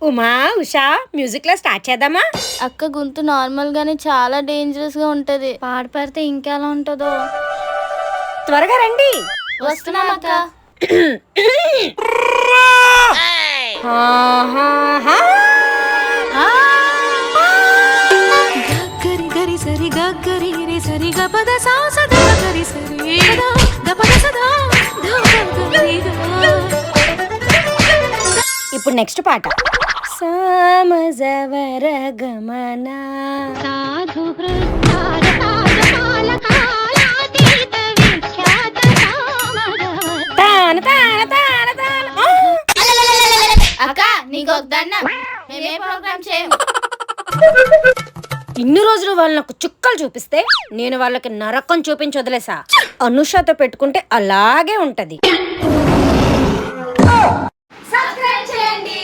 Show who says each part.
Speaker 1: Uma Usha music లో start చేద్దామా?
Speaker 2: అక్క గొంతు నార్మల్ గానే చాలా డేంజరస్ గా ఉంటది. పాట పాడితే ఇంకెలా ఉంటుందో.
Speaker 1: త్వరగా రండి.
Speaker 2: వస్తున్నాం అక్క.
Speaker 3: గరి గరి సరి గరి రే సరి గ పద సా స ద గరి సరి ద పద స ద గరి గ.
Speaker 1: ఇప్పుడు నెక్స్ట్ పాట. సామజవర గమన
Speaker 3: సాధు వృత్తార తాజపాల కాలాతీత విఖ్యాత సామగ.
Speaker 1: తాన తాన తాన తాన.
Speaker 2: అక్క నీకు వద్దన్నా మేమే ప్రోగ్రామ్ చేయము.
Speaker 1: ఇన్ని రోజులు వాళ్ళు నాకు చుక్కలు చూపిస్తే నేను వాళ్ళకి నరకం చూపించి వదిలేసా. అనుషతో పెట్టుకుంటే అలాగే ఉంటది.
Speaker 2: సబ్స్క్రైబ్ చేయండి.